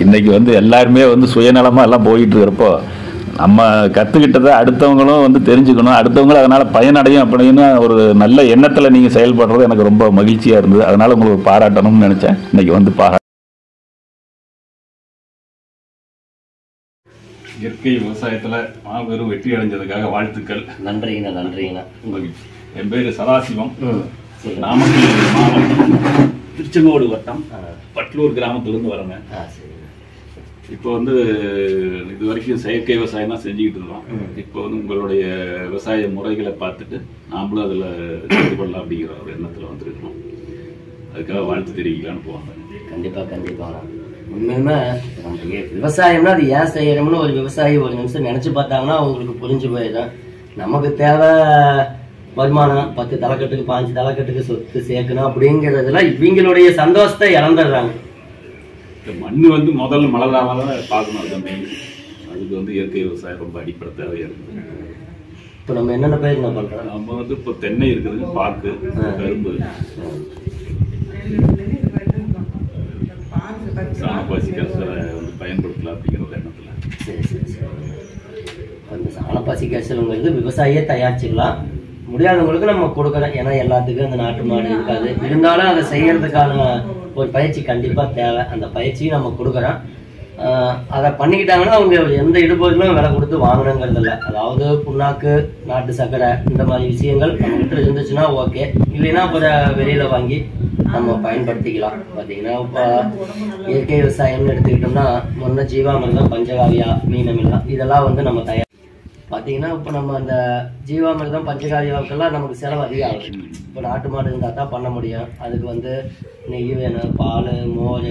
இன்னைக்கு வந்து எல்லாருமே வந்து சுயநலமாக எல்லாம் போயிட்டு இருக்கிறப்போ நம்ம கற்றுக்கிட்டதை அடுத்தவங்களும் வந்து தெரிஞ்சுக்கணும், அடுத்தவங்களும் அதனால் பயனடையும் அப்படின்னு ஒரு நல்ல எண்ணத்தில் நீங்கள் செயல்படுறது எனக்கு ரொம்ப மகிழ்ச்சியாக இருந்தது. அதனால் உங்களுக்கு பாராட்டணும்னு நினச்சேன். இன்னைக்கு வந்து இயற்கை விவசாயத்தில் மாபெரும் வெற்றி அடைஞ்சதுக்காக வாழ்த்துக்கள். நன்றிங்கண்ணா, நன்றிங்கண்ணா. உங்களுக்கு என் பேர் சதாசிவம். நாமக்கல் மாவட்டம் திருச்செங்கோடு வட்டம் பட்லூர் கிராமத்துலேருந்து வரேங்க. இப்போ வந்து இது வரைக்கும் செயற்கை விவசாயம் தான் செஞ்சுக்கிட்டு இருக்கோம். இப்போ வந்து உங்களுடைய விவசாய முறைகளை பார்த்துட்டு நாமளும் அதில் ஈடுபடலாம் அப்படிங்கிற ஒரு எண்ணத்தில் வந்துருக்கோம். அதுக்காக வாழ்த்து தெரிவிக்கலான்னு போவாங்க. கண்டிப்பாக கண்டிப்பாங்க. உண்மையுமே நம்ம விவசாயம்னா அது ஏன் செய்யறோம்னு ஒரு விவசாயி ஒரு நிமிஷம் நினச்சி பார்த்தாங்கன்னா அவங்களுக்கு புரிஞ்சு போயிடும். நமக்கு தேவை வருமானம், 10 தலைக்கட்டுக்கு 5 தலைக்கட்டுக்கு சொத்து சேர்க்கணும் அப்படிங்கிறதுல இவங்களுடைய சந்தோஷத்தை இழந்துடுறாங்க. மண்ணு வந்து முதல்ல மலராக பார்க்கணும். அதுதான் மெயின். அதுக்கு வந்து இயற்கை விவசாயம் ரொம்ப அடிப்படை தேவையாக இருக்குது. இப்போ நம்ம என்னென்ன பயிர் என்ன பண்ணுறோம்? நம்ம வந்து இப்போ தென்னை இருக்குது, பாக்கு, கரும்பு, சாணப்பாசி கரைசலை வந்து பயன்படுத்தலாம் அப்படிங்கிற ஒரு எண்ணத்தில். சரி சரி சரி. அந்த சாணப்பாசி கரைசலுங்கிறது விவசாயியே தயாரிச்சுக்கலாம். முடியாதவங்களுக்கு நம்ம கொடுக்குறோம். ஏன்னா எல்லாத்துக்கும் அந்த நாட்டு மாடு இருக்காது. இருந்தாலும் அதை செய்யறதுக்கான ஒரு பயிற்சி கண்டிப்பாக தேவை. அந்த பயிற்சியும் நம்ம கொடுக்குறோம். அதை பண்ணிக்கிட்டாங்கன்னா அவங்க எந்த இடுபொருளும் விலை கொடுத்து வாங்கணுங்கிறது இல்லை. அதாவது புண்ணாக்கு, நாட்டு சர்க்கரை, இந்த மாதிரி விஷயங்கள் நம்மகிட்ட இருந்துச்சுன்னா ஓகே. இல்லைன்னா அப்புறம் வெளியில் வாங்கி நம்ம பயன்படுத்திக்கலாம். பார்த்தீங்கன்னா இப்போ இயற்கை விவசாயம்னு எடுத்துக்கிட்டோம்னா முன்ன ஜீவாமிர்தம், பஞ்சகாவியா, மீனமில்லாம் இதெல்லாம் வந்து நம்ம தயார். பார்த்தீங்கன்னா இப்போ நம்ம அந்த ஜீவாமிர்தம், பஞ்சகாவியாவுக்கெல்லாம் நமக்கு செலவு அதிகம் ஆகுது. இப்போ நாட்டு மாடு இருந்தால் தான் பண்ண முடியும். அதுக்கு வந்து நெய் வேணும், பால், மோர்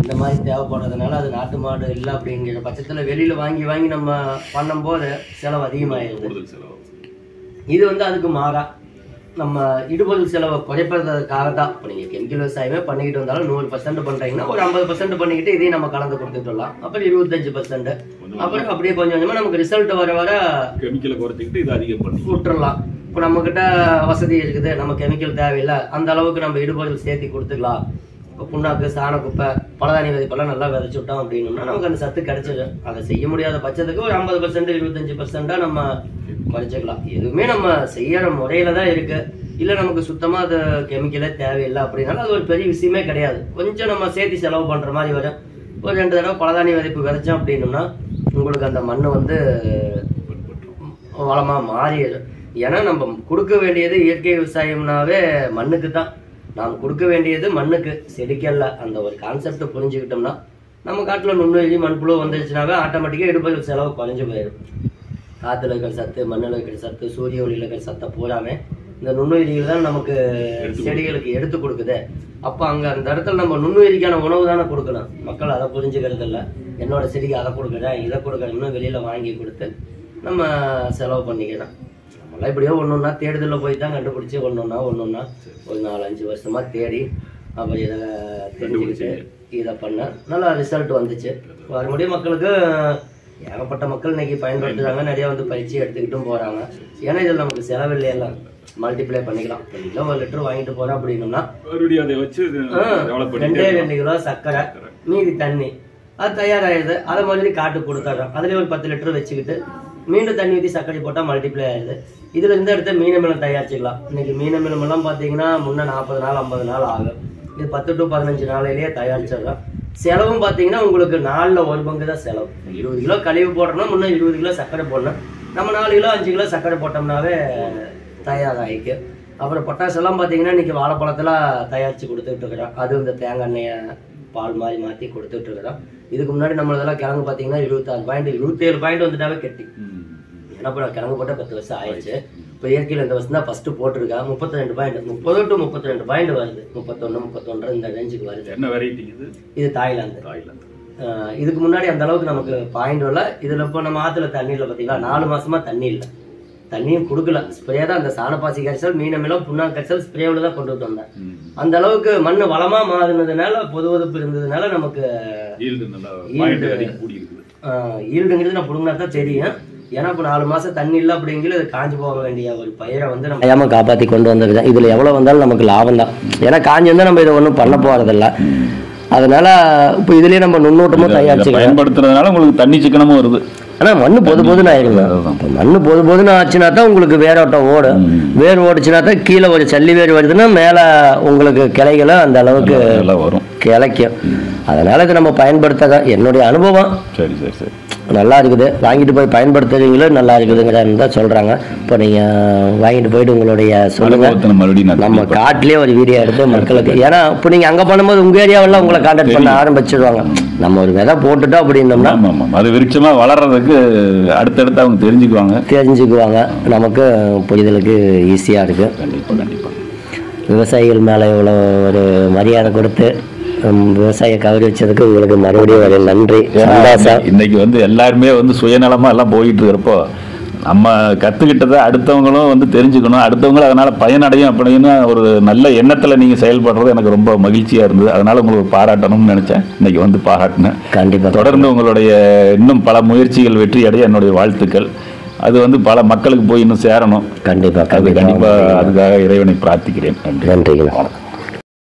இந்த மாதிரி தேவைப்படுறதுனால அது நாட்டு மாடு இல்லை அப்படிங்கிற பட்சத்தில் வெளியில் வாங்கி வாங்கி நம்ம பண்ணும்போது செலவு அதிகமாகிடுது. இது வந்து அதுக்கு மாறா நம்ம இடுபொருள் செலவை குறைப்பதற்காக தான். இப்போ நீங்கள் கெமிக்கல் விவசாயமே பண்ணிக்கிட்டு வந்தாலும் 100% பண்ணுறீங்கன்னா ஒரு 50% பண்ணிக்கிட்டு இதையும் நம்ம கலந்து கொடுத்துட்டு வரலாம். அப்புறம் 25%, அப்புறம் அப்படியே கொஞ்சம் கொஞ்சமாக நமக்கு ரிசல்ட் வர வர கெமிக்கலை குறைச்சிக்கிட்டு இது அதிகம் பண்ணி விட்டுறலாம். இப்போ நம்மக்கிட்ட வசதி இருக்குது, நம்ம கெமிக்கல் தேவையில்லை, அந்த அளவுக்கு நம்ம இடுபொருள் சேர்த்து கொடுத்துக்கலாம். இப்போ புண்ணாக்கு, சாணக்குப்பை, பலதானி விதைப்பெல்லாம் நல்லா விதைச்சு விட்டோம் அப்படின்னோம்னா நமக்கு அந்த சத்து கிடைச்சிடும். அதை செய்ய முடியாத பட்சத்துக்கு ஒரு 50%, 25% நம்ம குறைச்சிக்கலாம். எதுவுமே நம்ம செய்யற முறையில தான் இருக்கு. இல்லை நமக்கு சுத்தமாக அது கெமிக்கலே தேவையில்லை அப்படின்னாலும் அது ஒரு பெரிய விஷயமே கிடையாது. கொஞ்சம் நம்ம சேர்த்து செலவு பண்ணுற மாதிரி வரும். ஒரு 2 தடவை பலதானி விதைப்பு விதைச்சோம் அப்படின்னோம்னா உங்களுக்கு அந்த மண் வந்து வளமாக மாறிடும். ஏன்னா நம்ம கொடுக்க வேண்டியது இயற்கை விவசாயம்னாவே மண்ணுக்கு தான். நாம் கொடுக்க வேண்டியது மண்ணுக்கு, செடிக்கல்ல. அந்த ஒரு கான்செப்டை புரிஞ்சுக்கிட்டோம்னா நம்ம காட்டில் நுண்ணுயிரி, மண்புழு வந்துருச்சுனாவே ஆட்டோமேட்டிக்காக இடுபொருள் செலவு குறைஞ்சு போயிடும். காற்றுல இருக்கிற சத்து, மண்ணில் இருக்கிற சத்து, சூரிய ஒளியில் இருக்கிற சத்தை பூராமே இந்த நுண்ணுயிரிகள் தான் நமக்கு செடிகளுக்கு எடுத்து கொடுக்குது. அப்போ அங்கே அந்த இடத்துல நம்ம நுண்ணுயிரிக்கான உணவு தானே கொடுக்கணும். மக்கள் அதை புரிஞ்சுக்கிறது இல்லை. என்னோட செடிக்கு அதை கொடுக்குறேன், இதை கொடுக்குறேன்னு வெளியில் வாங்கி கொடுத்து நம்ம செலவு பண்ணிக்கிறோம். நம்மளாம் இப்படியோ ஒன்று தேடுதலில் போய் தான் கண்டுபிடிச்சி ஒன்று ஒன்றா ஒரு 4-5 வருஷமாக தேடி அப்போ இதை தெரிஞ்சுக்கிட்டு இதை பண்ண நல்லா ரிசல்ட் வந்துச்சு. மறுபடியும் மக்களுக்கு ஏகப்பட்ட மக்கள் இன்னைக்கு பயன்படுத்துறாங்க. நிறைய வந்து பயிற்சி எடுத்துக்கிட்டும் போறாங்க. ஏன்னா இதில் நமக்கு செலவில்லை, எல்லாம் மல்டிப்ளை பண்ணிக்கலாம். 1 லிட்டர் வாங்கிட்டு போறோம் அப்படின்னோம்னா 2 கிலோ சர்க்கரை, மீதி தண்ணி அது தயாராகிடுது. அதை மறுபடியும் காட்டு கொடுத்துட்றோம். அதுலேயே ஒரு 10 லிட்டர் வச்சுக்கிட்டு மீண்டும் தண்ணி ஊற்றி சர்க்கரை போட்டால் மல்டிப்ளை ஆயிடுது. இதுல இருந்து எடுத்து மீனமிலம் தயாரிச்சுக்கலாம். இன்னைக்கு மீனமிலம் எல்லாம் பார்த்தீங்கன்னா முன்ன 40 நாள் 50 நாள் ஆகும். இது 10 to 15 நாளையிலேயே தயாரிச்சிடலாம். செலவும் பார்த்தீங்கன்னா உங்களுக்கு 4ல் 1 பங்கு தான் செலவு. 20 கிலோ கழிவு போடுறோம்னா முன்னே 20 கிலோ சர்க்கரை போடணும். நம்ம 4 கிலோ 5 கிலோ சர்க்கரை போட்டோம்னாவே தயாராகிக்கு. அப்புறம் பொட்டாஸ் எல்லாம் பார்த்தீங்கன்னா இன்னைக்கு வாழைப்பழத்தில் தயாரித்து கொடுத்துட்டு இருக்கிறோம். அது இந்த தேங்காய் எண்ணெயை பால் மாதிரி மாற்றி கொடுத்துட்டு இருக்கிறோம். இதுக்கு முன்னாடி நம்மளதெல்லாம் கிழங்கு பார்த்தீங்கன்னா 26 பாயிண்ட் 27 பாயிண்ட் வந்துட்டாவே கெட்டி. ஏன்னா இப்போ கிழங்கு போட்டால் 10 வருஷம் ஆயிடுச்சு. இப்போ இயற்கையில் இந்த வருஷம் தான் ஃபர்ஸ்ட் போட்டிருக்கா. 32 பாயிண்ட் 30 to 32 பாயிண்ட் வருது. 31, 31 இந்த ரேஞ்சுக்கு வருது. என்ன வெரைட்டி இது? தாய்லாந்து. இதுக்கு முன்னாடி அந்த அளவுக்கு நமக்கு பாயிண்ட் இல்லை. இதுல இப்போ நம்ம ஆத்துல தண்ணியில் பார்த்தீங்கன்னா 4 மாசமா தண்ணி இல்லை, தண்ணியும் கொடுக்கல. ஸ்ப்ரே தான் அந்த சாணப்பாசி கரைசல், மீனமிலம், புண்ணாக்கு கரைசல் ஸ்ப்ரேவில் தான் கொண்டு வந்தேன். அந்த அளவுக்கு மண் வளமா மாறினதுனால, பொதுவதுப்பு இருந்ததுனால நமக்கு ஈல்டுங்கிறது நான் புடுங்கினா தான் தெரியும். ஏன்னா இப்போ 4 மாசம் தண்ணி இல்லை அப்படிங்கிறது அது காஞ்சி போக வேண்டிய ஒரு பயிரை வந்து நம்ம ஏமா காப்பாற்றி கொண்டு வந்திருக்கேன். இதுல எவ்வளவு வந்தாலும் நமக்கு லாபம் தான். ஏன்னா காஞ்சி வந்தால் நம்ம இதை ஒன்றும் பண்ண போறதில்ல. அதனால இப்போ இதுலயே நம்ம நுண்ணூட்டமும் தயாரிச்சுக்கலாம். பயன்படுத்துறதுனால உங்களுக்கு தண்ணி சிக்கனமும் வருது. ஆனால் மண்ணு பொதுன்னு ஆயிருங்க. இப்போ மண்ணு பொதுன்னு ஆச்சுன்னா தான் உங்களுக்கு வேரோட்டம் ஓடும். வேர் ஓடிச்சுன்னா தான் கீழே ஒரு சல்லி வேர் வருதுன்னா மேலே உங்களுக்கு கிளைகளும் அந்த அளவுக்கு வரும், கிளைக்கும். அதனால இது நம்ம பயன்படுத்த என்னுடைய அனுபவம். சரி சரி சரி, நல்லா இருக்குது. வாங்கிட்டு போய் பயன்படுத்துறீங்களும் நல்லா இருக்குதுங்கிறன்னு தான் சொல்கிறாங்க. இப்போ நீங்கள் வாங்கிட்டு போயிட்டு உங்களுடைய சொல்லுங்கள். மறுபடியும் நம்ம காட்டிலே ஒரு வீடியோ எடுத்து மக்களுக்கு, ஏன்னா இப்போ நீங்கள் அங்கே பண்ணும்போது உங்கள் ஏரியாவெல்லாம் உங்களை கான்டாக்ட் பண்ண ஆரம்பிச்சிடுவாங்க. நம்ம ஒரு விதை போட்டுட்டோம் அப்படின்னோம்னா அது விருட்சமாக வளர்றதுக்கு அடுத்தடுத்து அவங்க தெரிஞ்சுக்குவாங்க. நமக்கு புரிதலுக்கு ஈஸியாக இருக்குது. கண்டிப்பாக கண்டிப்பாக விவசாயிகள் மேலே இவ்வளோ ஒரு மரியாதை கொடுத்து விவசாய கவனிச்சதுக்கு உங்களுக்கு மறுபடியும் ஒரு நன்றி. இன்னைக்கு வந்து எல்லாருமே வந்து சுயநலமா எல்லாம் போயிட்டு இருக்கிறப்போ நம்ம கத்துக்கிட்டதை அடுத்தவங்களும் தெரிஞ்சுக்கணும், அடுத்தவங்களும் அதனால பயனடையும் அப்படின்னு ஒரு நல்ல எண்ணத்துல நீங்க செயல்படுறது எனக்கு ரொம்ப மகிழ்ச்சியா இருந்தது. அதனால உங்களுக்கு பாராட்டணும்னு நினைச்சேன். இன்னைக்கு பாராட்டினேன். கண்டிப்பா தொடர்ந்து உங்களுடைய இன்னும் பல முயற்சிகள் வெற்றி அடைய என்னுடைய வாழ்த்துக்கள். அது பல மக்களுக்கு போய் இன்னும் சேரணும். கண்டிப்பா அதுக்காக இறைவனை பிரார்த்திக்கிறேன். நன்றி.